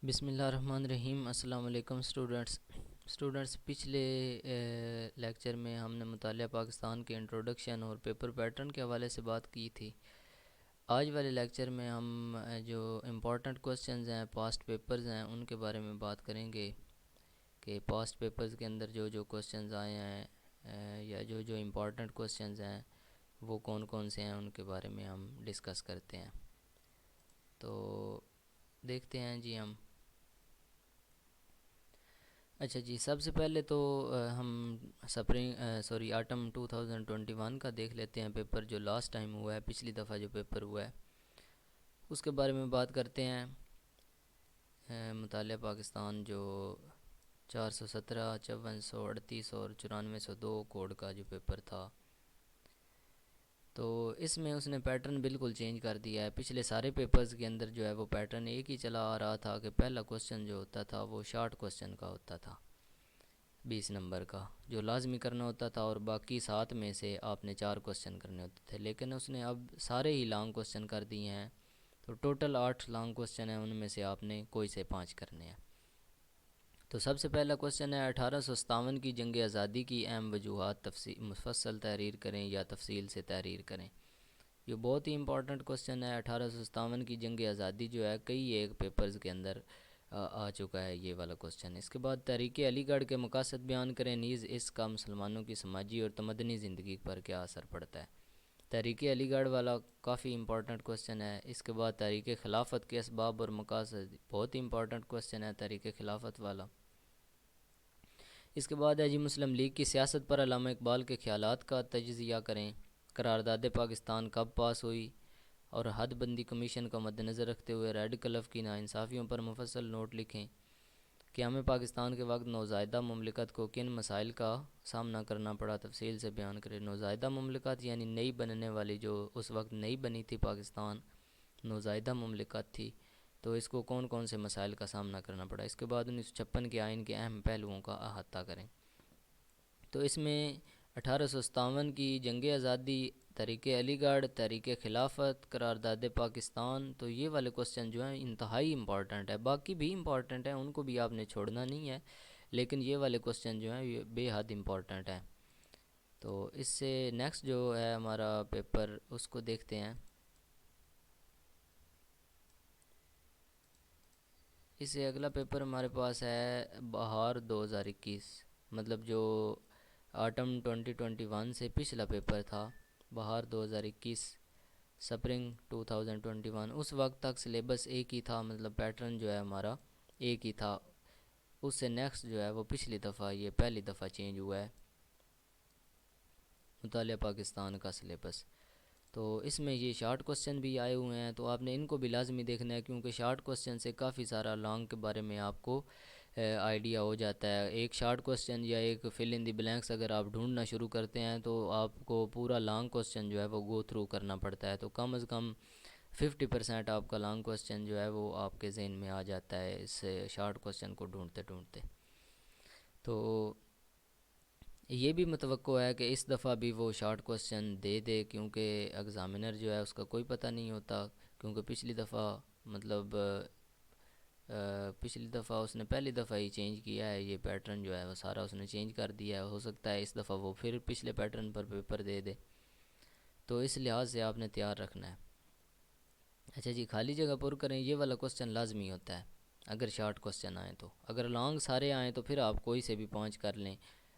بسم اللہ الرحمن الرحیم۔ السلام علیکم اسٹوڈنٹس پچھلے لیکچر میں ہم نے مطالعہ پاکستان کے انٹروڈکشن اور پیپر پیٹرن کے حوالے سے بات کی تھی۔ آج والے لیکچر میں ہم جو امپورٹنٹ کوسچنز ہیں، پاسٹ پیپرز ہیں، ان کے بارے میں بات کریں گے کہ پاسٹ پیپرز کے اندر جو جو کوسچنز آئے ہیں یا جو جو امپورٹنٹ کوسچنز ہیں وہ کون کون سے ہیں، ان کے بارے میں ہم ڈسکس کرتے ہیں۔ تو دیکھتے ہیں جی ہم۔ اچھا جی، سب سے پہلے تو ہم آٹم 2021 کا دیکھ لیتے ہیں پیپر جو لاسٹ ٹائم ہوا ہے، پچھلی دفعہ جو پیپر ہوا ہے اس کے بارے میں بات کرتے ہیں۔ مطالعہ پاکستان جو 417، 5438 اور 9402 کوڈ کا جو پیپر تھا، تو اس میں اس نے پیٹرن بالکل چینج کر دیا ہے۔ پچھلے سارے پیپرز کے اندر جو ہے وہ پیٹرن ایک ہی چلا آ رہا تھا کہ پہلا کوسچن جو ہوتا تھا وہ شارٹ کوسچن کا ہوتا تھا، 20 نمبر کا جو لازمی کرنا ہوتا تھا، اور باقی 7 میں سے آپ نے 4 کوسچن کرنے ہوتے تھے، لیکن اس نے اب سارے ہی لانگ کوسچن کر دیے ہیں۔ تو ٹوٹل 8 لانگ کوسچن ہیں، ان میں سے آپ نے کوئی سے 5 کرنے ہیں۔ تو سب سے پہلا کوسچن ہے 1857 کی جنگ آزادی کی اہم وجوہات مفصل تحریر کریں یا تفصیل سے تحریر کریں۔ یہ بہت ہی امپورٹنٹ کوسچن ہے۔ 1857 کی جنگ آزادی جو ہے کئی ایک پیپرز کے اندر آ چکا ہے یہ والا کوسچن۔ اس کے بعد تحریک علی گڑھ کے مقاصد بیان کریں، نیز اس کا مسلمانوں کی سماجی اور تمدنی زندگی پر کیا اثر پڑتا ہے۔ تحریک علی گڑھ والا کافی امپورٹنٹ کوسچن ہے۔ اس کے بعد تحریک خلافت کے اسباب اور مقاصد، بہت ہی امپورٹنٹ کوسچن ہے تحریک خلافت والا۔ اس کے بعد ہے جی مسلم لیگ کی سیاست پر علامہ اقبال کے خیالات کا تجزیہ کریں۔ قرارداد پاکستان کب پاس ہوئی، اور حد بندی کمیشن کا مد نظر رکھتے ہوئے ریڈ کلف کی ناانصافیوں پر مفصل نوٹ لکھیں۔ قیام پاکستان کے وقت نوزائیدہ مملکت کو کن مسائل کا سامنا کرنا پڑا، تفصیل سے بیان کریں۔ نوزائیدہ مملکت یعنی نئی بننے والی، جو اس وقت نئی بنی تھی پاکستان، نوزائیدہ مملکت تھی، تو اس کو کون کون سے مسائل کا سامنا کرنا پڑا۔ اس کے بعد 1956 کے آئین کے اہم پہلوؤں کا احاطہ کریں۔ تو اس میں 1857 کی جنگ آزادی، تحریک علی گڑھ، تحریک خلافت، قرارداد پاکستان، تو یہ والے کوسچن جو ہیں انتہائی امپورٹنٹ ہے۔ باقی بھی امپورٹنٹ ہیں، ان کو بھی آپ نے چھوڑنا نہیں ہے، لیکن یہ والے کوسچن جو ہیں یہ بے حد امپورٹنٹ ہیں۔ تو اس سے نیکسٹ جو ہے ہمارا پیپر، اس کو دیکھتے ہیں۔ اس سے اگلا پیپر ہمارے پاس ہے بہار 2021، مطلب جو آٹم 2021 سے پچھلا پیپر تھا، بہار 2021، سپرنگ 2021۔ اس وقت تک سلیبس ایک ہی تھا، مطلب پیٹرن جو ہے ہمارا ایک ہی تھا۔ اس سے نیکسٹ جو ہے وہ پچھلی دفعہ، یہ پہلی دفعہ چینج ہوا ہے مطالعہ پاکستان کا سلیبس۔ تو اس میں یہ شارٹ کوسچن بھی آئے ہوئے ہیں، تو آپ نے ان کو بھی لازمی دیکھنا ہے، کیونکہ شارٹ کوسچن سے کافی سارا لانگ کے بارے میں آپ کو آئیڈیا ہو جاتا ہے۔ ایک شارٹ کوسچن یا ایک فل ان دی بلینکس اگر آپ ڈھونڈنا شروع کرتے ہیں تو آپ کو پورا لانگ کوسچن جو ہے وہ گو تھرو کرنا پڑتا ہے، تو کم از کم 50% آپ کا لانگ کوسچن جو ہے وہ آپ کے ذہن میں آ جاتا ہے اس شارٹ کوسچن کو ڈھونڈتے ڈھونڈتے۔ تو یہ بھی متوقع ہے کہ اس دفعہ بھی وہ شارٹ کوسچن دے دے، کیونکہ ایگزامینر جو ہے اس کا کوئی پتہ نہیں ہوتا، کیونکہ پچھلی دفعہ مطلب پچھلی دفعہ اس نے پہلی دفعہ ہی چینج کیا ہے، یہ پیٹرن جو ہے وہ سارا اس نے چینج کر دیا ہے۔ ہو سکتا ہے اس دفعہ وہ پھر پچھلے پیٹرن پر پیپر دے دے، تو اس لحاظ سے آپ نے تیار رکھنا ہے۔ اچھا جی، خالی جگہ پر کریں، یہ والا کوسچن لازمی ہوتا ہے اگر شارٹ کوسچن آئیں تو۔ اگر لانگ سارے آئیں تو پھر آپ کوئی سے بھی 5 کر لیں،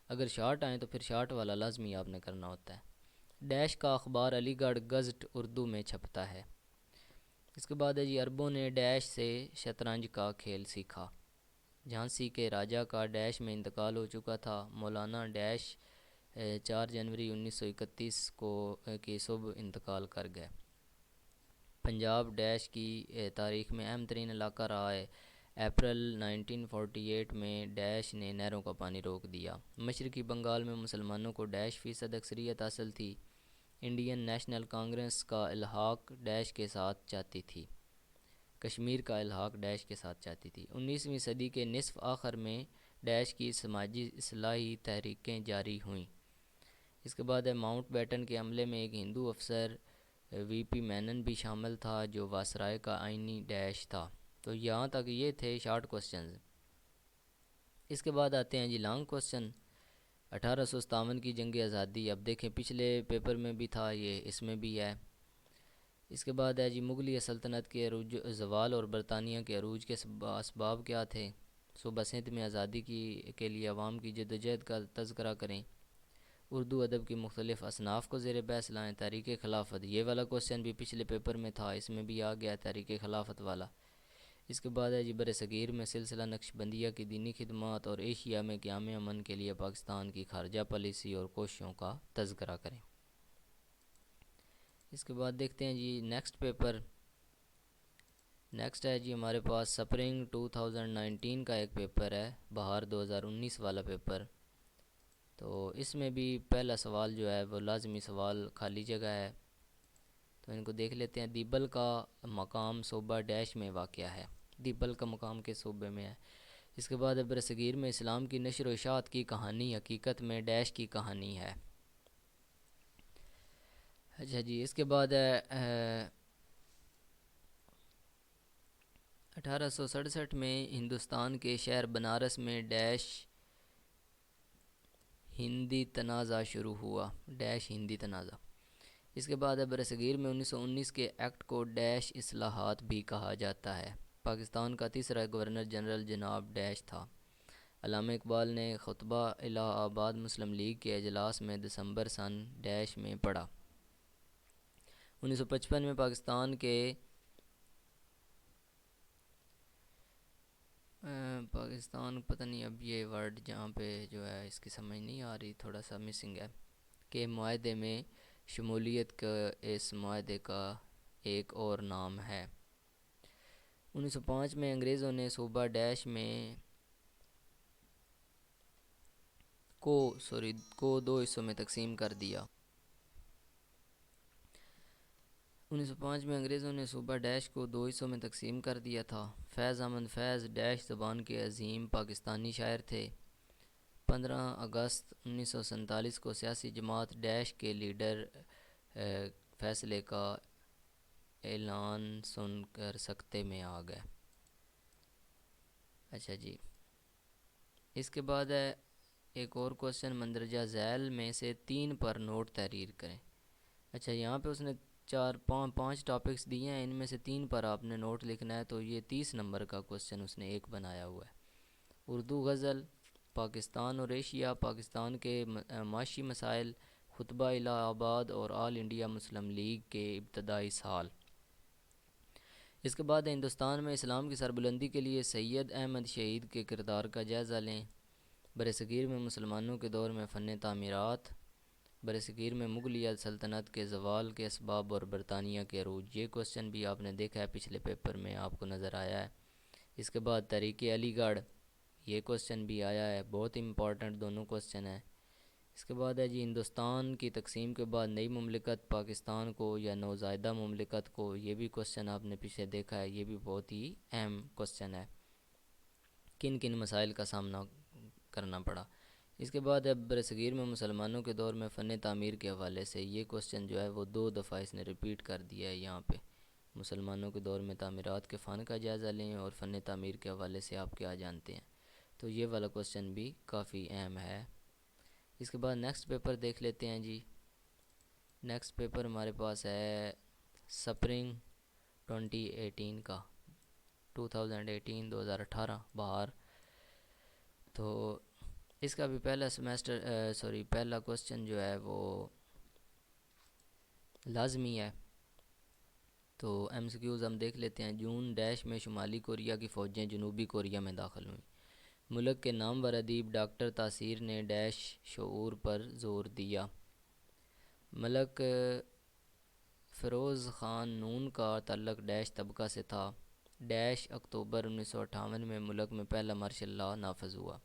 اگر شارٹ آئیں تو پھر شارٹ والا لازمی آپ نے کرنا ہوتا ہے۔ ڈیش کا اخبار علی گڑھ گزٹ اردو میں چھپتا ہے۔ اس کے بعد ہے جی عربوں نے ڈیش سے شطرنج کا کھیل سیکھا۔ جھانسی کے راجہ کا ڈیش میں انتقال ہو چکا تھا۔ مولانا ڈیش 4 جنوری 1931 کی صبح انتقال کر گئے۔ پنجاب ڈیش کی تاریخ میں اہم ترین علاقہ رہا ہے۔ اپریل 1948 میں ڈیش نے نہروں کا پانی روک دیا۔ مشرقی بنگال میں مسلمانوں کو ڈیش% اکثریت حاصل تھی۔ انڈین نیشنل کانگریس کا الحاق ڈیش کے ساتھ چاہتی تھی۔ کشمیر کا الحاق ڈیش کے ساتھ چاہتی تھی۔ 19ویں صدی کے نصف آخر میں ڈیش کی سماجی اصلاحی تحریکیں جاری ہوئیں۔ اس کے بعد ہے ماؤنٹ بیٹن کے عملے میں ایک ہندو افسر وی پی مینن بھی شامل تھا، جو واسرائے کا آئینی ڈیش تھا۔ تو یہاں تک یہ تھے شارٹ کوسچنز۔ اس کے بعد آتے ہیں جی لانگ کوسچن۔ 1857 کی جنگ آزادی، اب دیکھیں پچھلے پیپر میں بھی تھا یہ، اس میں بھی ہے۔ اس کے بعد ہے جی مغلیہ سلطنت کے عروج زوال اور برطانیہ کے عروج کے اسباب کیا تھے۔ صوبہ سندھ میں آزادی کے لیے عوام کی جدوجہد کا تذکرہ کریں۔ اردو ادب کی مختلف اصناف کو زیر بحث لائیں۔ تحریک خلافت، یہ والا کوسچن بھی پچھلے پیپر میں تھا، اس میں بھی آ گیا تحریک خلافت والا۔ اس کے بعد ہے جی برصغیر میں سلسلہ نقش بندیہ کی دینی خدمات اور ایشیا میں قیام امن کے لیے پاکستان کی خارجہ پالیسی اور کوششوں کا تذکرہ کریں۔ اس کے بعد دیکھتے ہیں جی نیکسٹ پیپر۔ نیکسٹ ہے جی ہمارے پاس سپرنگ 2019 کا ایک پیپر ہے، بہار 2019 والا پیپر۔ تو اس میں بھی پہلا سوال جو ہے وہ لازمی سوال خالی جگہ ہے، تو ان کو دیکھ لیتے ہیں۔ دیبل کا مقام صوبہ ڈیش میں واقع ہے، دیبل کا مقام کے صوبے میں ہے۔ اس کے بعد برصغیر میں اسلام کی نشر و اشاعت کی کہانی حقیقت میں ڈیش کی کہانی ہے۔ اچھا جی، اس کے بعد ہے 1867 میں ہندوستان کے شہر بنارس میں ڈیش ہندی تنازع شروع ہوا، ڈیش ہندی تنازع۔ اس کے بعد برصغیر میں 1919 کے ایکٹ کو ڈیش اصلاحات بھی کہا جاتا ہے۔ پاکستان کا تیسرا گورنر جنرل جناب ڈیش تھا۔ علامہ اقبال نے خطبہ الہ آباد مسلم لیگ کے اجلاس میں دسمبر سن ڈیش میں پڑھا۔ 1955 میں پاکستان کے پاکستان پتہ نہیں اب یہ ورڈ جہاں پہ جو ہے اس کی سمجھ نہیں آ رہی، تھوڑا سا مسنگ ہے، کہ معاہدے میں شمولیت کا اس معاہدے کا ایک اور نام ہے۔ 1905 میں انگریزوں نے صوبہ ڈیش میں کو دو حصوں میں تقسیم کر دیا۔ 1905 میں انگریزوں نے صوبہ ڈیش کو دو حصوں میں تقسیم کر دیا تھا۔ فیض احمد فیض ڈیش زبان کے عظیم پاکستانی شاعر تھے۔ 15 اگست 1947 کو سیاسی جماعت ڈیش کے لیڈر فیصلے کا اعلان سن کر سکتے میں آ گئے۔ اچھا جی، اس کے بعد ہے ایک اور کوسچن، مندرجہ ذیل میں سے 3 پر نوٹ تحریر کریں۔ اچھا، یہاں پہ اس نے 5 ٹاپکس دیے ہیں، ان میں سے 3 پر آپ نے نوٹ لکھنا ہے، تو یہ 30 نمبر کا کوسچن اس نے ایک بنایا ہوا ہے۔ اردو غزل، پاکستان اور ایشیا، پاکستان کے معاشی مسائل، خطبہ الہ آباد اور آل انڈیا مسلم لیگ کے ابتدائی سال۔ اس کے بعد ہندوستان میں اسلام کی سربلندی کے لیے سید احمد شہید کے کردار کا جائزہ لیں۔ برصغیر میں مسلمانوں کے دور میں فن تعمیرات، برصغیر میں مغلیہ سلطنت کے زوال کے اسباب اور برطانیہ کے عروج، یہ کوسچن بھی آپ نے دیکھا ہے پچھلے پیپر میں، آپ کو نظر آیا ہے۔ اس کے بعد تحریک علی گڑھ، یہ کوسچن بھی آیا ہے، بہت امپورٹنٹ دونوں کوسچن ہیں۔ اس کے بعد ہے جی ہندوستان کی تقسیم کے بعد نئی مملکت پاکستان کو یا نوزائیدہ مملکت کو، یہ بھی کوسچن آپ نے پیچھے دیکھا ہے، یہ بھی بہت ہی اہم کوسچن ہے، کن کن مسائل کا سامنا کرنا پڑا۔ اس کے بعد اب برصغیر میں مسلمانوں کے دور میں فن تعمیر کے حوالے سے، یہ کوسچن جو ہے وہ 2 دفعہ اس نے ریپیٹ کر دیا ہے یہاں پہ۔ مسلمانوں کے دور میں تعمیرات کے فن کا جائزہ لیں اور فن تعمیر کے حوالے سے آپ کیا جانتے ہیں، تو یہ والا کوسچن بھی کافی اہم ہے۔ اس کے بعد نیکسٹ پیپر دیکھ لیتے ہیں جی۔ نیکسٹ پیپر ہمارے پاس ہے سپرنگ 2018 کا، 2018 بہار۔ تو اس کا بھی پہلا کوسچن جو ہے وہ لازمی ہے، تو ایم سی کیوز ہم دیکھ لیتے ہیں۔ جون ڈیش میں شمالی کوریا کی فوجیں جنوبی کوریا میں داخل ہوئیں۔ ملک کے نامور ادیب ڈاکٹر تاثیر نے ڈیش شعور پر زور دیا۔ ملک فیروز خان نون کا تعلق ڈیش طبقہ سے تھا۔ ڈیش اکتوبر 1958 میں ملک میں پہلا مارشل لاء نافذ ہوا۔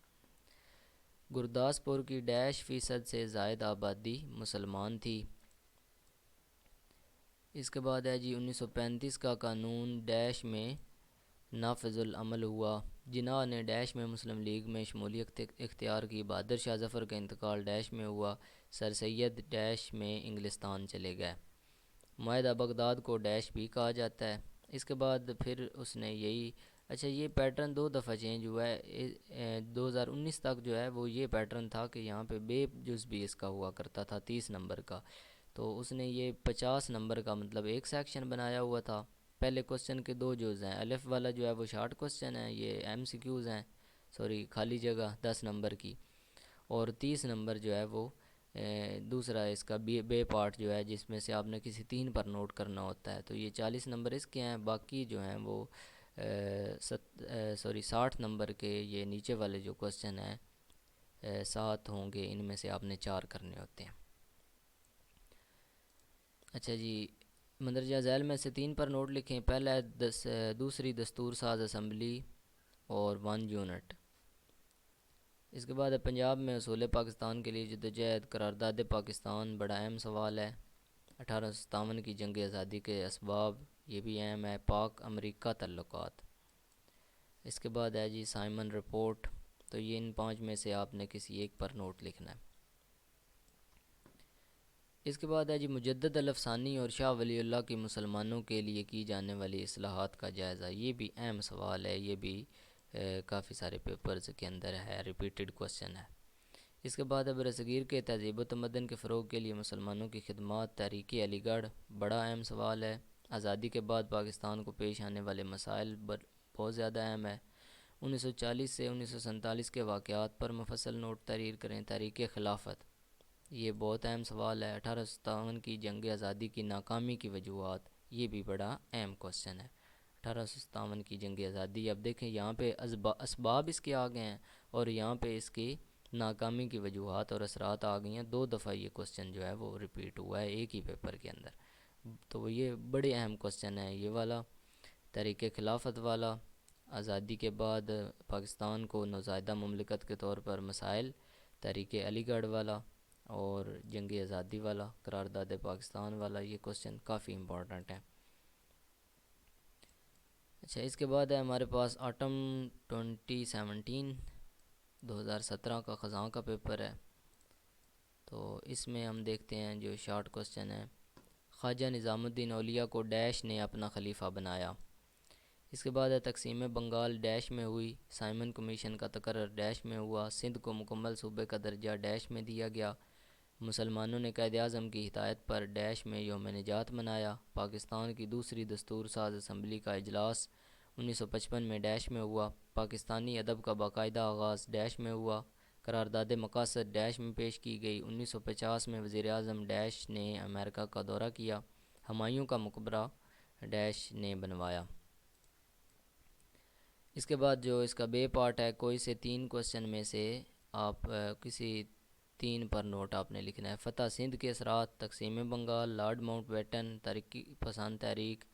گرداسپور کی ڈیش فیصد سے زائد آبادی مسلمان تھی۔ اس کے بعد ہے جی 1935 کا قانون ڈیش میں نافذ العمل ہوا۔ جناح نے ڈیش میں مسلم لیگ میں شمولیت اختیار کی۔ بہادر شاہ ظفر کا انتقال ڈیش میں ہوا۔ سر سید ڈیش میں انگلستان چلے گئے۔ معاہدہ بغداد کو ڈیش بھی کہا جاتا ہے۔ اس کے بعد پھر اس نے یہی، اچھا یہ پیٹرن دو دفعہ چینج ہوا ہے، 2019 تک جو ہے وہ یہ پیٹرن تھا کہ یہاں پہ بے جز بھی اس کا ہوا کرتا تھا 30 نمبر کا، تو اس نے یہ 50 نمبر کا مطلب ایک سیکشن بنایا ہوا تھا۔ پہلے کوسچن کے دو جز ہیں، الف والا جو ہے وہ شارٹ کوسچن ہے، یہ ایم سی کیوز ہیں، سوری خالی جگہ 10 نمبر کی، اور 30 نمبر جو ہے وہ دوسرا اس کا بے پارٹ جو ہے جس میں سے آپ نے کسی تین پر نوٹ کرنا ہوتا ہے، تو یہ 40 نمبر اس کے ہیں، باقی جو ہیں وہ 60 نمبر کے یہ نیچے والے جو کوسچن ہیں 7 ہوں گے، ان میں سے آپ نے 4 کرنے ہوتے ہیں۔ اچھا جی، مندرجہ ذیل میں سے 3 پر نوٹ لکھیں۔ پہلا ہے دوسری دستور ساز اسمبلی اور 1 یونٹ۔ اس کے بعد ہے پنجاب میں اصول پاکستان کے لیے جدوجہد، قرارداد پاکستان بڑا اہم سوال ہے۔ 1857 کی جنگ آزادی کے اسباب، یہ بھی اہم ہے۔ پاک امریکہ تعلقات۔ اس کے بعد ہے جی سائمن رپورٹ، تو یہ ان 5 میں سے آپ نے کسی ایک پر نوٹ لکھنا ہے۔ اس کے بعد ہے جی مجدد الافسانی اور شاہ ولی اللہ کی مسلمانوں کے لیے کی جانے والی اصلاحات کا جائزہ، یہ بھی اہم سوال ہے، یہ بھی کافی سارے پیپرز کے اندر ہے، ریپیٹڈ کوسچن ہے۔ اس کے بعد ہے برصغیر کے تہذیب و تمدن کے فروغ کے لیے مسلمانوں کی خدمات، تحریک علی گڑھ، بڑا اہم سوال ہے۔ آزادی کے بعد پاکستان کو پیش آنے والے مسائل بہت زیادہ اہم ہے۔ 1940 سے 1947 کے واقعات پر مفصل نوٹ تحریر کریں۔ تحریک خلافت، یہ بہت اہم سوال ہے۔ 1857 کی جنگ آزادی کی ناکامی کی وجوہات، یہ بھی بڑا اہم کوسچن ہے۔ 1857 کی جنگ آزادی، اب دیکھیں یہاں پہ اسباب اس کے آگے ہیں اور یہاں پہ اس کی ناکامی کی وجوہات اور اثرات آ گئی ہیں، 2 دفعہ یہ کوسچن جو ہے وہ ریپیٹ ہوا ہے ایک ہی پیپر کے اندر، تو یہ بڑے اہم کوسچن ہے یہ والا، تحریک خلافت والا، آزادی کے بعد پاکستان کو نوزائیدہ مملکت کے طور پر مسائل، تحریک علی گڑھ والا، اور جنگ آزادی والا، قرارداد پاکستان والا، یہ کوسچن کافی امپورٹنٹ ہے۔ اچھا اس کے بعد ہے ہمارے پاس آٹم 2017 2017 کا خزاں کا پیپر ہے، تو اس میں ہم دیکھتے ہیں جو شارٹ کوسچن ہے، خواجہ نظام الدین اولیاء کو ڈیش نے اپنا خلیفہ بنایا۔ اس کے بعد ہے تقسیم بنگال ڈیش میں ہوئی، سائمن کمیشن کا تقرر ڈیش میں ہوا، سندھ کو مکمل صوبے کا درجہ ڈیش میں دیا گیا، مسلمانوں نے قائد اعظم کی ہدایت پر ڈیش میں یوم نجات منایا، پاکستان کی دوسری دستور ساز اسمبلی کا اجلاس 1955 میں ڈیش میں ہوا، پاکستانی ادب کا باقاعدہ آغاز ڈیش میں ہوا، قرارداد مقاصد ڈیش میں پیش کی گئی، 1950 میں وزیر اعظم ڈیش نے امریکہ کا دورہ کیا، ہمایوں کا مقبرہ ڈیش نے بنوایا۔ اس کے بعد جو اس کا بے پارٹ ہے، کوئی سے 3 کوسچن میں سے آپ کسی 3 پر نوٹ آپ نے لکھنا ہے۔ فتح سندھ کے اثرات، تقسیم بنگال، لارڈ ماؤنٹ بیٹن، ترقی پسند تحریک،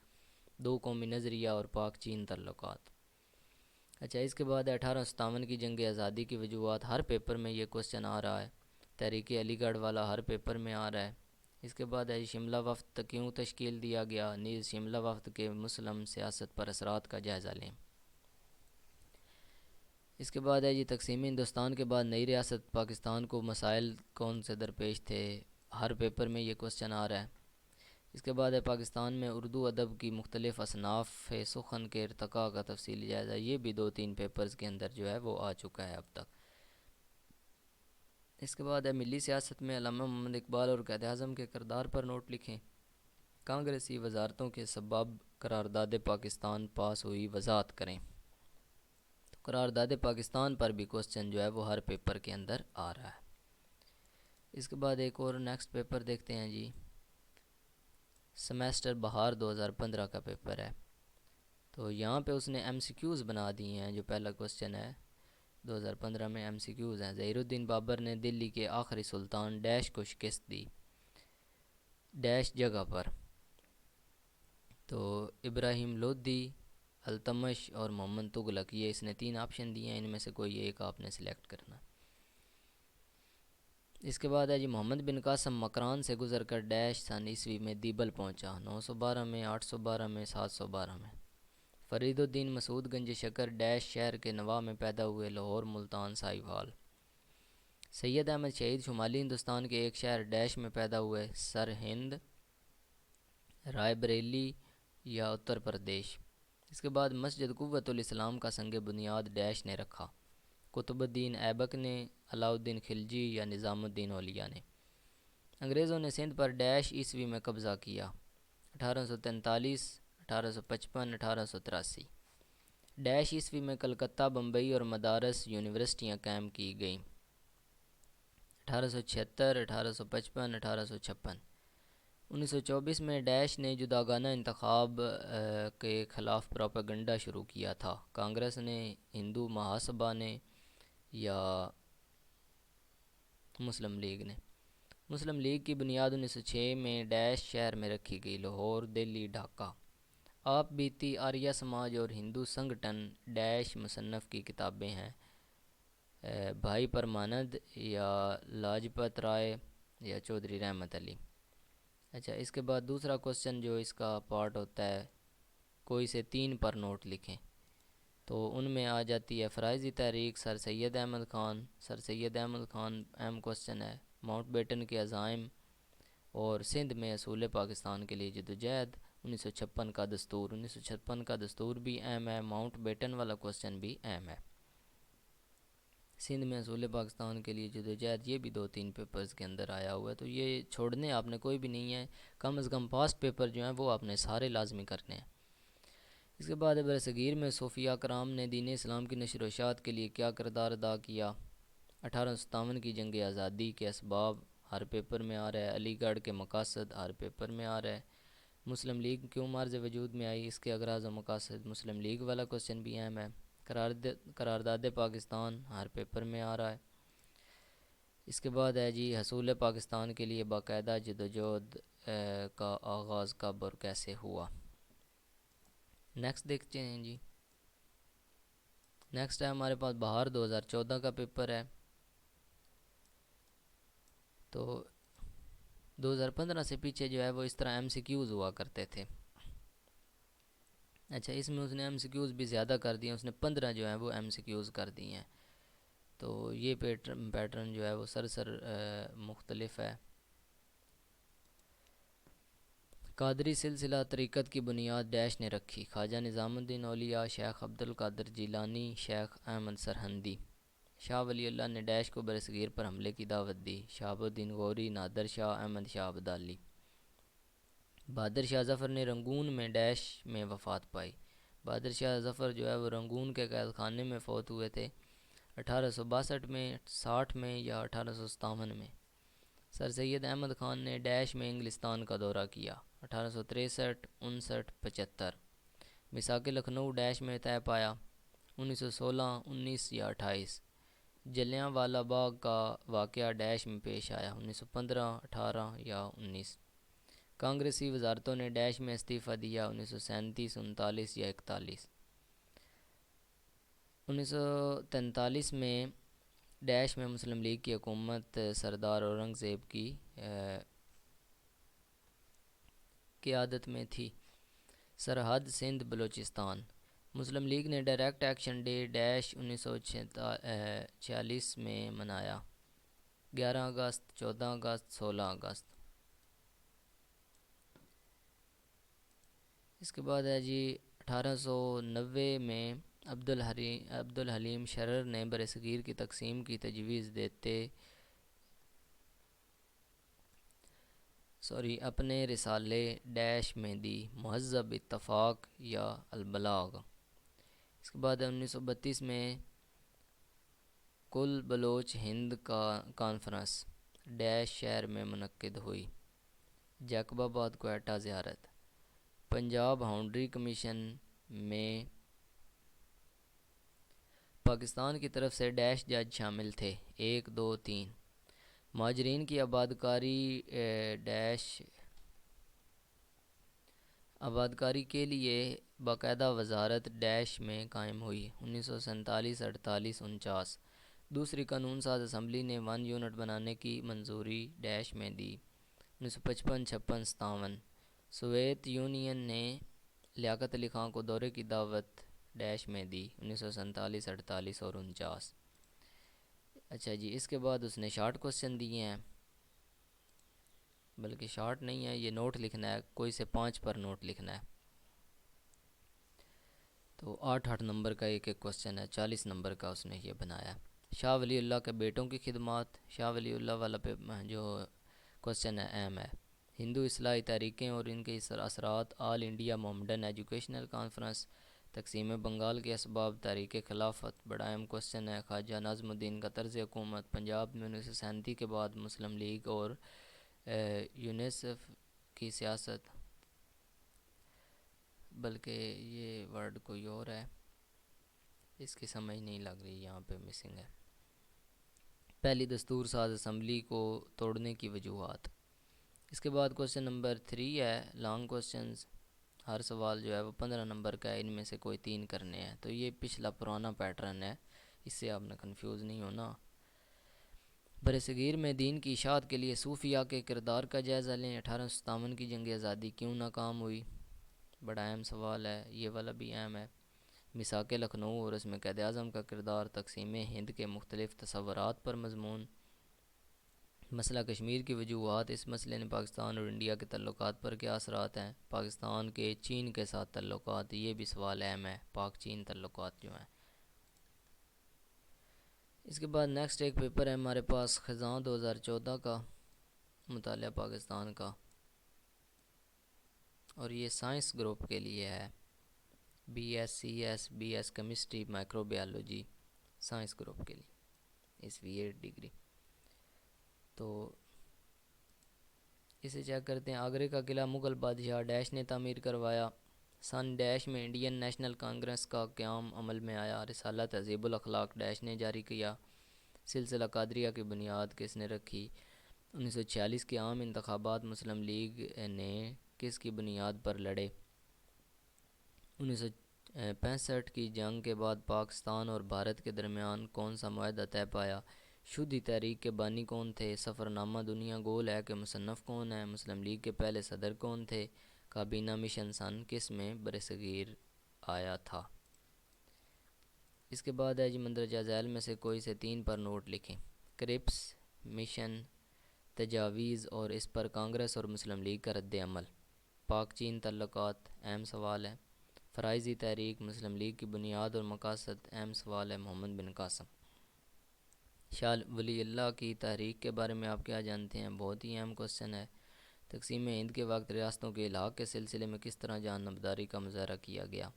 2 قومی نظریہ اور پاک چین تعلقات۔ اچھا اس کے بعد 1857 کی جنگ آزادی کی وجوہات، ہر پیپر میں یہ کوسچن آ رہا ہے، تحریک علی گڑھ والا ہر پیپر میں آ رہا ہے۔ اس کے بعد ہے شملہ وفد کیوں تشکیل دیا گیا، نیز شملہ وفد کے مسلم سیاست پر اثرات کا جائزہ لیں۔ اس کے بعد ہے تقسیم ہندوستان کے بعد نئی ریاست پاکستان کو مسائل کون سے درپیش تھے، ہر پیپر میں یہ کوسچن آ رہا ہے۔ اس کے بعد ہے پاکستان میں اردو ادب کی مختلف اصناف سخن کے ارتقاء کا تفصیلی جائزہ، یہ بھی 2-3 پیپرز کے اندر جو ہے وہ آ چکا ہے اب تک۔ اس کے بعد ہے ملی سیاست میں علامہ محمد اقبال اور قائد اعظم کے کردار پر نوٹ لکھیں۔ کانگریسی وزارتوں کے سبب قرارداد پاکستان پاس ہوئی، وضاحت کریں۔ قرارداد پاکستان پر بھی کوسچن جو ہے وہ ہر پیپر کے اندر آ رہا ہے۔ اس کے بعد ایک اور نیکسٹ پیپر دیکھتے ہیں جی، سمیسٹر بہار 2015 کا پیپر ہے، تو یہاں پہ اس نے ایم سی کیوز بنا دی ہیں۔ جو پہلا کوسچن ہے 2015 میں ایم سی کیوز ہیں، ظہیر الدین بابر نے دلی کے آخری سلطان ڈیش کو شکست دی، ڈیش جگہ پر، تو ابراہیم لودھی، التمش اور محمد تغلق، یہ اس نے 3 آپشن دیے ہیں، ان میں سے کوئی ایک آپ نے سلیکٹ کرنا۔ اس کے بعد ہے جی محمد بن قاسم مکران سے گزر کر ڈیش سن عیسوی میں دیبل پہنچا، 912 میں، 812 میں، 712 میں۔ فرید الدین مسعود گنج شکر ڈیش شہر کے نواح میں پیدا ہوئے، لاہور، ملتان، سائیوال۔ سید احمد شہید شمالی ہندوستان کے ایک شہر ڈیش میں پیدا ہوئے، سرہند، رائے بریلی، یا اتر پردیش؟ اس کے بعد مسجد قوت الاسلام کا سنگ بنیاد ڈیش نے رکھا؟ قطب الدین ایبک نے، علاؤ الدین خلجی یا نظام الدین اولیاء نے؟ انگریزوں نے سندھ پر ڈیش عیسوی میں قبضہ کیا؟ 1843، 1855، 1883؟ ڈیش عیسوی میں کلکتہ، بمبئی اور مدارس یونیورسٹیاں قائم کی گئیں؟ 1876، 1855، 1856؟ 1924 میں ڈیش نے جداگانہ انتخاب کے خلاف پروپیگنڈا شروع کیا تھا؟ کانگریس نے، ہندو مہاسبھا نے یا مسلم لیگ نے؟ مسلم لیگ کی بنیاد 1906 میں ڈیش شہر میں رکھی گئی؟ لاہور، دہلی، ڈھاکہ؟ آپ بیتی، آریہ سماج اور ہندو سنگٹھن ڈیش مصنف کی کتابیں ہیں؟ بھائی پرمانند یا لاجپت رائے یا چودھری رحمت علی؟ اچھا، اس کے بعد دوسرا کوسچن جو اس کا پارٹ ہوتا ہے، کوئی سے 3 پر نوٹ لکھیں، تو ان میں آ جاتی ہے فرائضی تحریک، سر سید احمد خان۔ سر سید احمد خان اہم کوسچن ہے۔ ماؤنٹ بیٹن کے عزائم اور سندھ میں اصول پاکستان کے لیے جدوجہد۔ 1956 کا دستور، 1956 کا دستور بھی اہم ہے، ماؤنٹ بیٹن والا کوسچن بھی اہم ہے۔ سندھ میں اصول پاکستان کے لیے جدوجہد، یہ بھی 2-3 پیپرز کے اندر آیا ہوا ہے، تو یہ چھوڑنے آپ نے کوئی بھی نہیں ہے، کم از کم پاسٹ پیپر جو ہیں وہ آپ نے سارے لازمی کرنے ہیں۔ اس کے بعد برصغیر میں صوفیہ کرام نے دین اسلام کی نشر و اشاعت کے لیے کیا کردار ادا کیا؟ 1857 کی جنگ آزادی کے اسباب ہر پیپر میں آ رہا ہے، علی گڑھ کے مقاصد ہر پیپر میں آ رہا ہے، مسلم لیگ کیوں مرز وجود میں آئی، اس کے اغراض و مقاصد، مسلم لیگ والا کوسچن بھی اہم ہے، قرارداد پاکستان ہر پیپر میں آ رہا ہے۔ اس کے بعد ہے جی حصول پاکستان کے لیے باقاعدہ جدوجہد کا آغاز کب اور کیسے ہوا؟ نیکسٹ دیکھتے ہیں جی۔ نیکسٹ ہے ہمارے پاس بہار 2014 کا پیپر ہے، تو 2015 سے پیچھے جو ہے وہ اس طرح ایم سی کیوز ہوا کرتے تھے۔ اچھا، اس میں اس نے ایم سی کیوز بھی زیادہ کر دیے، اس نے 15 جو ہیں وہ ایم سی کیوز کر دی ہیں، تو یہ پیٹرن جو ہے وہ سرسر مختلف ہے۔ قادری سلسلہ طریقت کی بنیاد ڈیش نے رکھی؟ خواجہ نظام الدین اولیاء، شیخ عبد القادر جیلانی، شیخ احمد سرہندی؟ شاہ ولی اللہ نے ڈیش کو برصغیر پر حملے کی دعوت دی؟ شہاب الدین غوری، نادر شاہ، احمد شاہ ابدالی؟ بہادر شاہ ظفر نے رنگون میں ڈیش میں وفات پائی؟ بہادر شاہ ظفر جو ہے وہ رنگون کے قید خانے میں فوت ہوئے تھے، 1862 میں، 60 میں یا 1857 میں؟ سر سید احمد خان نے ڈیش میں انگلستان کا دورہ کیا؟ 1863، 59، 75؟ میثاق لکھنؤ ڈیش میں طے پایا؟ 1916، 19 یا 28؟ جلیاں والا باغ کا واقعہ ڈیش میں پیش آیا؟ 1915، 18 یا 19؟ کانگریسی وزارتوں نے ڈیش میں استعفیٰ دیا؟ 1937، 39 یا 41؟ 1943 میں ڈیش میں مسلم لیگ کی حکومت سردار اورنگ زیب کی قیادت میں تھی؟ سرحد سندھ بلوچستان؟ مسلم لیگ نے ڈائریکٹ ایکشن ڈے ڈیش 1946 میں منایا؟ 11 اگست، 14 اگست، 16 اگست؟ اس کے بعد ہے جی 1890 میں عبد الحلیم شرر نے برصغیر کی تقسیم کی تجویز دیتے اپنے رسالے ڈیش میں دی؟ مہذب، اتفاق یا البلاغ؟ اس کے بعد 1932 میں کل بلوچ ہند کا کانفرنس ڈیش شہر میں منعقد ہوئی؟ جیکب آباد، کوئٹہ، زیارت؟ پنجاب باؤنڈری کمیشن میں پاکستان کی طرف سے ڈیش جج شامل تھے؟ 1، 2، 3؟ مہاجرین کی آبادکاری ڈیش آبادکاری کے لیے باقاعدہ وزارت ڈیش میں قائم ہوئی؟ 1947، 48، 49؟ دوسری قانون ساز اسمبلی نے 1 یونٹ بنانے کی منظوری ڈیش میں دی؟ 1955، 56، 57؟ سوویت یونین نے لیاقت علی خان کو دورے کی دعوت ڈیش میں دی؟ 1947، 48 اور 49؟ اچھا جی، اس کے بعد اس نے شارٹ کوسچن دیے ہیں، بلکہ شارٹ نہیں ہے، یہ نوٹ لکھنا ہے، کوئی سے 5 پر نوٹ لکھنا ہے۔ تو 8 کا ایک کوشچن ہے، 40 کا اس نے یہ بنایا ہے۔ شاہ ولی اللہ کے بیٹوں کی خدمات، شاہ ولی اللہ والا پہ جو کوشچن ہے اہم ہے۔ ہندو اصلاحی تحریکیں اور ان کے اثرات، آل انڈیا محمڈن ایجوکیشنل کانفرنس، تقسیم بنگال کے اسباب، تحریک خلافت بڑا اہم کوشچن ہے۔ خواجہ نظم الدین کا طرز حکومت، پنجاب میں 1937 کے بعد مسلم لیگ اور یونیسف کی سیاست، بلکہ یہ ورڈ کوئی اور ہے، اس کی سمجھ نہیں لگ رہی، یہاں پہ مسنگ ہے۔ پہلی دستور ساز اسمبلی کو توڑنے کی وجوہات۔ اس کے بعد کوشچن نمبر 3 ہے، لانگ کوشچنز، ہر سوال جو ہے وہ 15 کا ہے، ان میں سے کوئی 3 کرنے ہیں۔ تو یہ پچھلا پرانا پیٹرن ہے، اس سے آپ نے کنفیوز نہیں ہونا۔ برصغیر میں دین کی اشاعت کے لیے صوفیاء کے کردار کا جائزہ لیں، 1857 کی جنگ آزادی کیوں ناکام ہوئی، بڑا اہم سوال ہے، یہ والا بھی اہم ہے۔ میثاق لکھنؤ اور اس میں قائد اعظم کا کردار، تقسیم ہند کے مختلف تصورات پر مضمون، مسئلہ کشمیر کی وجوہات، اس مسئلے نے پاکستان اور انڈیا کے تعلقات پر کیا اثرات ہیں، پاکستان کے چین کے ساتھ تعلقات، یہ بھی سوال اہم ہے، پاک چین تعلقات جو ہیں۔ اس کے بعد نیکسٹ ایک پیپر ہے ہمارے پاس خزاں 2014 کا، مطالعہ پاکستان کا، اور یہ سائنس گروپ کے لیے ہے، B S C S, B S chemistry, microbiology, science group کے لیے اس وی 8 ڈگری۔ تو اسے چیک کرتے ہیں۔ آگرے کا قلعہ مغل بادشاہ ڈیش نے تعمیر کروایا، سن ڈیش میں انڈین نیشنل کانگریس کا قیام عمل میں آیا، رسالہ تہذیب الاخلاق ڈیش نے جاری کیا، سلسلہ قادریہ کی بنیاد کس نے رکھی، 1946 کے عام انتخابات مسلم لیگ نے کس کی بنیاد پر لڑے، 1965 کی جنگ کے بعد پاکستان اور بھارت کے درمیان کون سا معاہدہ طے پایا، شودھی تحریک کے بانی کون تھے، سفر نامہ دنیا گول ہے کہ مصنف کون ہے، مسلم لیگ کے پہلے صدر کون تھے، کابینہ مشن سن کس میں برصغیر آیا تھا۔ اس کے بعد ہے جی مندرجہ ذیل میں سے کوئی سے 3 پر نوٹ لکھیں۔ کرپس مشن، تجاویز اور اس پر کانگریس اور مسلم لیگ کا رد عمل، پاک چین تعلقات، اہم سوال ہے۔ فرائضی تحریک، مسلم لیگ کی بنیاد اور مقاصد، اہم سوال ہے، محمد بن قاسم۔ شاہ ولی اللہ کی تحریک کے بارے میں آپ کیا جانتے ہیں، بہت ہی اہم کوشچن ہے۔ تقسیم ہند کے وقت ریاستوں کے الحاق کے سلسلے میں کس طرح جانبداری کا مظاہرہ کیا گیا۔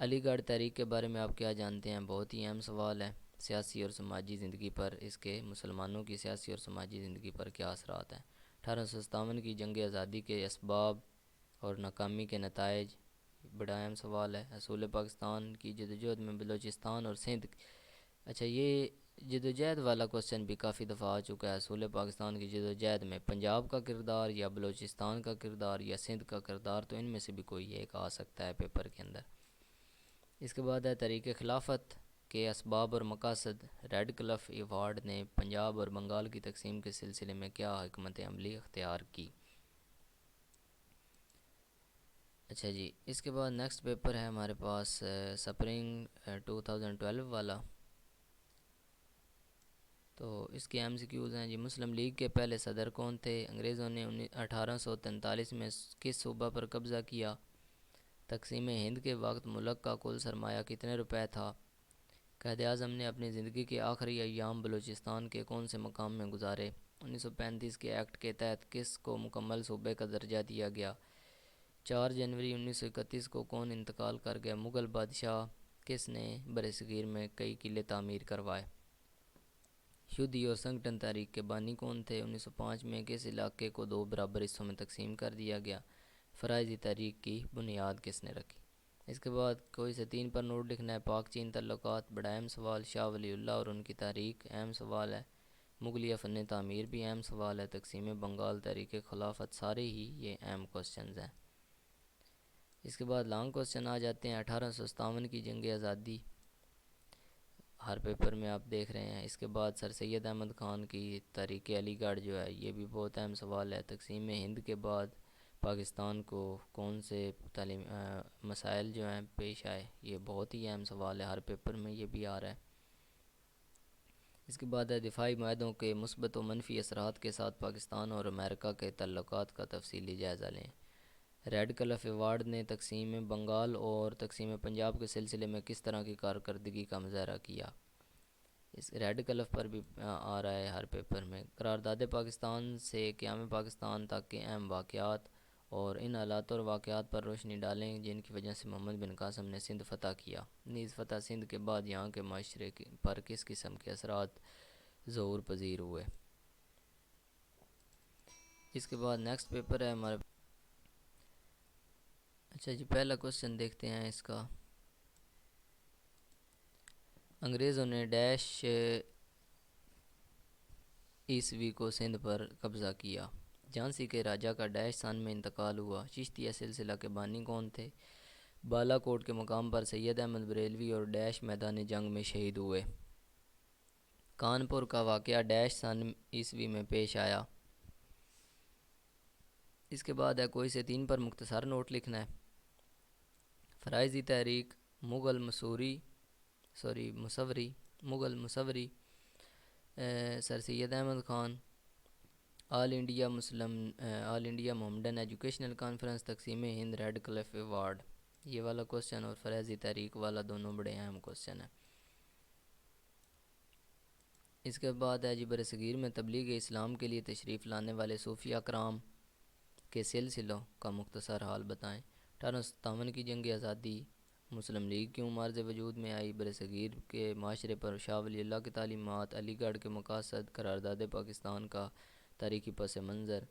علی گڑھ تحریک کے بارے میں آپ کیا جانتے ہیں، بہت ہی اہم سوال ہے۔ سیاسی اور سماجی زندگی پر اس کے، مسلمانوں کی سیاسی اور سماجی زندگی پر کیا اثرات ہیں۔ 1857 کی جنگ آزادی کے اسباب اور ناکامی کے نتائج، بڑا اہم سوال ہے۔ حصول پاکستان کی جدوجہد میں بلوچستان اور سندھ، اچھا یہ جدوجہد والا کوشچن بھی کافی دفعہ آ چکا ہے۔ حصول پاکستان کی جدوجہد میں پنجاب کا کردار یا بلوچستان کا کردار یا سندھ کا کردار، تو ان میں سے بھی کوئی ایک آ سکتا ہے پیپر کے اندر۔ اس کے بعد ہے تحریک خلافت کے اسباب اور مقاصد، ریڈ کلف ایوارڈ نے پنجاب اور بنگال کی تقسیم کے سلسلے میں کیا حکمت عملی اختیار کی۔ اچھا جی، اس کے بعد نیکسٹ پیپر ہے ہمارے پاس سپرنگ 2012 والا، تو اس کے ایم سی کیوز ہیں جی۔ مسلم لیگ کے پہلے صدر کون تھے، انگریزوں نے 1843 میں کس صوبہ پر قبضہ کیا، تقسیم ہند کے وقت ملک کا کل سرمایہ کتنے روپے تھا، قائد اعظم نے اپنی زندگی کے آخری ایام بلوچستان کے کون سے مقام میں گزارے، 1935 کے ایکٹ کے تحت کس کو مکمل صوبے کا درجہ دیا گیا، 4 جنوری 1931 کو کون انتقال کر گیا، مغل بادشاہ کس نے برصغیر میں کئی قلعے تعمیر کروائے، شودھی اور سنگٹن تحریک کے بانی کون تھے، 1905 میں کس علاقے کو 2 برابر حصوں میں تقسیم کر دیا گیا، فرائضی تحریک کی بنیاد کس نے رکھی۔ اس کے بعد کوئی سے 3 پر نوٹ لکھنا ہے۔ پاک چین تعلقات، بڑا اہم سوال، شاہ ولی اللہ اور ان کی تحریک، اہم سوال ہے، مغلیہ فن تعمیر بھی اہم سوال ہے، تقسیم بنگال، تحریک خلافت، سارے ہی یہ اہم کوشچنز ہیں۔ اس کے بعد لانگ کوشچن آ جاتے ہیں۔ 1857 کی جنگ آزادی ہر پیپر میں آپ دیکھ رہے ہیں۔ اس کے بعد سر سید احمد خان کی تحریک علی گڑھ جو ہے، یہ بھی بہت اہم سوال ہے۔ تقسیم ہند کے بعد پاکستان کو کون سے مسائل جو ہیں پیش آئے، یہ بہت ہی اہم سوال ہے، ہر پیپر میں یہ بھی آ رہا ہے۔ اس کے بعد ہے دفاعی معاہدوں کے مثبت و منفی اثرات کے ساتھ پاکستان اور امریکہ کے تعلقات کا تفصیلی جائزہ لیں۔ ریڈ کلف ایوارڈ نے تقسیم بنگال اور تقسیم پنجاب کے سلسلے میں کس طرح کی کارکردگی کا مظاہرہ کیا؟ اس ریڈ کلف پر بھی آ رہا ہے ہر پیپر میں۔ قرارداد پاکستان سے قیام پاکستان تک کے اہم واقعات اور ان حالات اور واقعات پر روشنی ڈالیں جن کی وجہ سے محمد بن قاسم نے سندھ فتح کیا۔ نیز فتح سندھ کے بعد یہاں کے معاشرے پر کس قسم کے اثرات ظہور پذیر ہوئے؟ اس کے بعد نیکسٹ پیپر ہے ہمارے۔ اچھا جی، پہلا کوسچن دیکھتے ہیں اس کا۔ انگریزوں نے ڈیش عیسوی کو سندھ پر قبضہ کیا؟ جھانسی کے راجہ کا ڈیش سن میں انتقال ہوا؟ چشتیہ سلسلہ کے بانی کون تھے؟ بالا کوٹ کے مقام پر سید احمد بریلوی اور ڈیش میدان جنگ میں شہید ہوئے؟ کانپور کا واقعہ ڈیش سن عیسوی میں پیش آیا؟ اس کے بعد ہے کوئی سے تین پر مختصر نوٹ لکھنا ہے۔ فرائضی تحریک، مغل مصوری، سر سید احمد خان، آل انڈیا محمدن ایجوکیشنل کانفرنس، تقسیم ہند، ریڈ کلف ایوارڈ۔ یہ والا کوسچن اور فرائضی تحریک والا دونوں بڑے اہم کوسچن ہیں۔ اس کے بعد ہے جی برصغیر میں تبلیغ اسلام کے لیے تشریف لانے والے صوفیہ کرام کے سلسلوں کا مختصر حال بتائیں۔ 1857 کی جنگ آزادی مسلم لیگ کیوں معرض وجود میں آئی؟ برصغیر کے معاشرے پر شاہ ولی اللہ کی تعلیمات، علی گڑھ کے مقاصد، قرارداد پاکستان کا تاریخی پس منظر،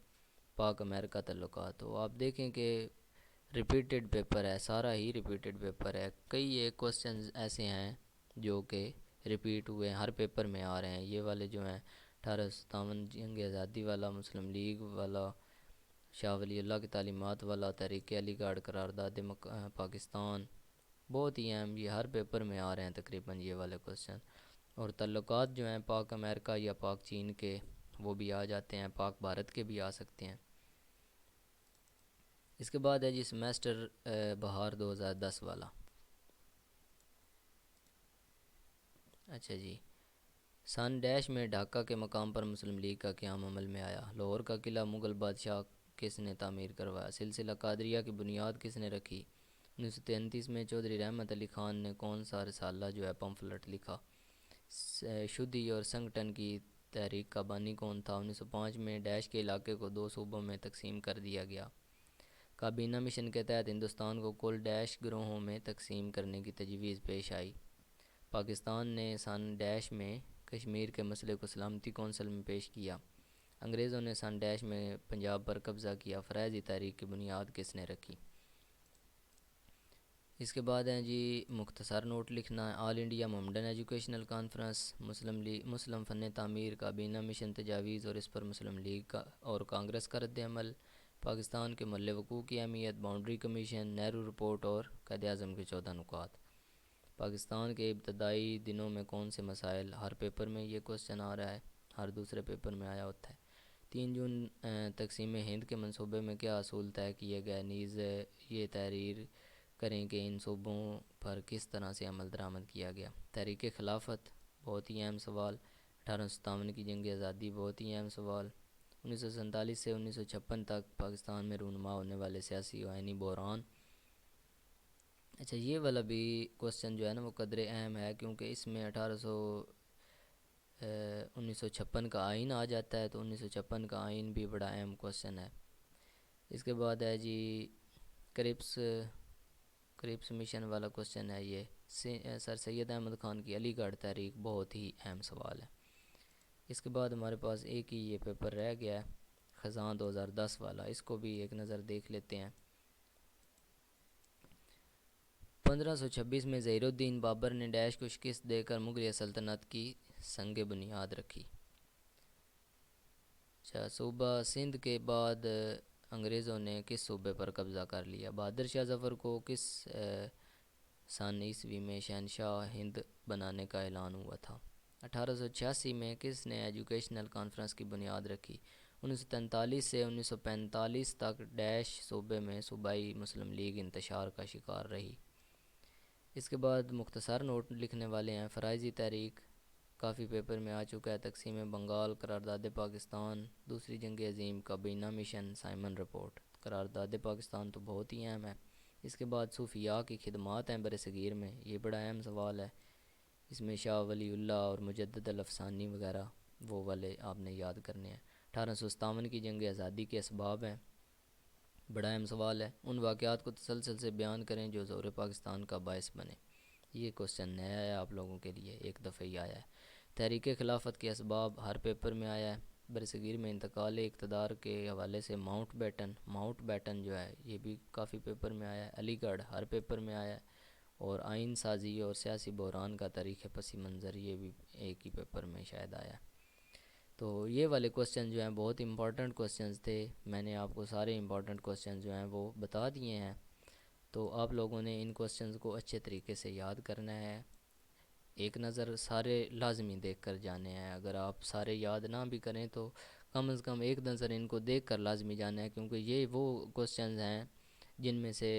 پاک امریکہ تعلقات۔ تو آپ دیکھیں کہ ریپیٹڈ پیپر ہے، سارا ہی ریپیٹڈ پیپر ہے۔ کئی ایک کوسچنز ایسے ہیں جو کہ ریپیٹ ہوئے ہیں، ہر پیپر میں آ رہے ہیں۔ یہ والے جو ہیں 1857 جنگ آزادی والا، مسلم لیگ والا، شاہ ولی اللہ کی تعلیمات والا، تحریک علی گڑھ، قرارداد پاکستان، بہت ہی اہم، یہ ہر پیپر میں آ رہے ہیں تقریباً یہ والے کوسچن۔ اور تعلقات جو ہیں پاک امریکہ یا پاک چین کے، وہ بھی آ جاتے ہیں، پاک بھارت کے بھی آ سکتے ہیں۔ اس کے بعد ہے جی سیمیسٹر بہار 2010 والا۔ اچھا جی، سن ڈیش میں ڈھاکہ کے مقام پر مسلم لیگ کا قیام عمل میں آیا؟ لاہور کا قلعہ مغل بادشاہ کس نے تعمیر کروایا؟ سلسلہ قادریہ کی بنیاد کس نے رکھی؟ 1933 میں چودھری رحمت علی خان نے کون سا رسالہ جو ہے پمفلٹ لکھا؟ شدھی اور سنگٹن کی تحریک کا بانی کون تھا؟ 1905 میں ڈیش کے علاقے کو دو صوبوں میں تقسیم کر دیا گیا۔ کابینہ مشن کے تحت ہندوستان کو کل ڈیش گروہوں میں تقسیم کرنے کی تجویز پیش آئی؟ پاکستان نے سن ڈیش میں کشمیر کے مسئلے کو سلامتی کونسل میں پیش کیا؟ انگریزوں نے سن ڈیش میں پنجاب پر قبضہ کیا؟ فرائضی تحریک کی بنیاد کس نے رکھی؟ اس کے بعد ہیں جی مختصر نوٹ لکھنا ہے۔ آل انڈیا محمدن ایجوکیشنل کانفرنس، مسلم فن تعمیر، کابینہ مشن تجاویز اور اس پر مسلم لیگ کا اور کانگریس کا رد عمل، پاکستان کے محل وقوع کی اہمیت، باؤنڈری کمیشن، نہرو رپورٹ اور قائد اعظم کے 14 نکات۔ پاکستان کے ابتدائی دنوں میں کون سے مسائل؟ ہر پیپر میں یہ کوسچن آ رہا ہے، ہر دوسرے پیپر میں آیا ہوتا ہے۔ 3 جون تقسیم ہند کے منصوبے میں کیا اصول طے کیے گئے؟ نیز یہ تحریر کریں کہ ان صوبوں پر کس طرح سے عمل درآمد کیا گیا؟ تحریک خلافت، بہت ہی اہم سوال۔ 1857 کی جنگ آزادی، بہت ہی اہم سوال۔ 1947 سے 1956 تک پاکستان میں رونما ہونے والے سیاسی و آئینی بحران۔ اچھا، یہ والا بھی کوسچن جو ہے نا وہ قدر اہم ہے، کیونکہ اس میں 1956 کا آئین آ جاتا ہے، تو 1956 کا آئین بھی بڑا اہم کوسچن ہے۔ اس کے بعد ہے جی کرپس مشن والا کوسچن ہے یہ، سر سید احمد خان کی علی گڑھ تحریک، بہت ہی اہم سوال ہے۔ اس کے بعد ہمارے پاس ایک ہی یہ پیپر رہ گیا ہے، خزاں 2010 والا، اس کو بھی ایک نظر دیکھ لیتے ہیں۔ 1526 میں ظہیر الدین بابر نے ڈیش کو شکست دے کر مغلیہ سلطنت کی سنگ بنیاد رکھی؟ اچھا، صوبہ سندھ کے بعد انگریزوں نے کس صوبے پر قبضہ کر لیا؟ بہادر شاہ ظفر کو کس سن عیسوی میں شہنشاہ ہند بنانے کا اعلان ہوا تھا؟ 1886 میں کس نے ایجوکیشنل کانفرنس کی بنیاد رکھی؟ 1943 سے 1945 تک ڈیش صوبے میں صوبائی مسلم لیگ انتشار کا شکار رہی؟ اس کے بعد مختصر نوٹ لکھنے والے ہیں۔ فرائضی تحریک کافی پیپر میں آ چکا ہے، تقسیم بنگال، قرارداد پاکستان، دوسری جنگ عظیم، کابینہ مشن، سائمن رپورٹ۔ قرارداد پاکستان تو بہت ہی اہم ہے۔ اس کے بعد صوفیاء کی خدمات ہیں بر صغیر میں، یہ بڑا اہم سوال ہے۔ اس میں شاہ ولی اللہ اور مجدد الافسانی وغیرہ وہ والے آپ نے یاد کرنے ہیں۔ 1857 کی جنگ آزادی کے اسباب ہیں، بڑا اہم سوال ہے۔ ان واقعات کو تسلسل سے بیان کریں جو ظہور پاکستان کا باعث بنے، یہ کوسچن نیا ہے آپ لوگوں کے لیے، ایک دفعہ ہی آیا ہے۔ تحریک خلافت کے اسباب ہر پیپر میں آیا ہے۔ برصغیر میں انتقال اقتدار کے حوالے سے ماؤنٹ بیٹن جو ہے یہ بھی کافی پیپر میں آیا ہے۔ علی گڑھ ہر پیپر میں آیا ہے، اور آئین سازی اور سیاسی بحران کا تاریخ پس منظر یہ بھی ایک ہی پیپر میں شاید آیا ہے۔ تو یہ والے کوسچن جو ہیں بہت امپورٹنٹ کوسچنز تھے، میں نے آپ کو سارے امپورٹنٹ کوسچن جو ہیں وہ بتا دیے ہیں۔ تو آپ لوگوں نے ان کوسچنز کو اچھے طریقے سے یاد کرنا ہے، ایک نظر سارے لازمی دیکھ کر جانے ہیں۔ اگر آپ سارے یاد نہ بھی کریں تو کم از کم ایک نظر ان کو دیکھ کر لازمی جانا ہے، کیونکہ یہ وہ کوسچنز ہیں جن میں سے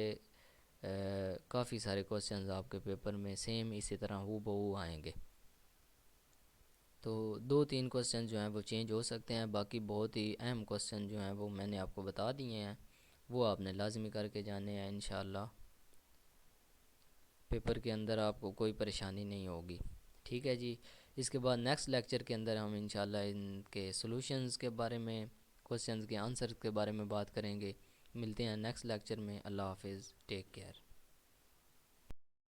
کافی سارے کوسچنز آپ کے پیپر میں سیم اسی طرح ہو بہو آئیں گے۔ تو 2-3 کوسچن جو ہیں وہ چینج ہو سکتے ہیں، باقی بہت ہی اہم کوسچن جو ہیں وہ میں نے آپ کو بتا دیے ہیں، وہ آپ نے لازمی کر کے جانے ہیں انشاءاللہ۔ پیپر کے اندر آپ کو کوئی پریشانی نہیں ہوگی، ٹھیک ہے جی۔ اس کے بعد نیکسٹ لیکچر کے اندر ہم انشاءاللہ ان کے سلوشنز کے بارے میں، کوسچنز کے آنسر کے بارے میں بات کریں گے۔ ملتے ہیں نیکسٹ لیکچر میں، اللہ حافظ، ٹیک کیئر۔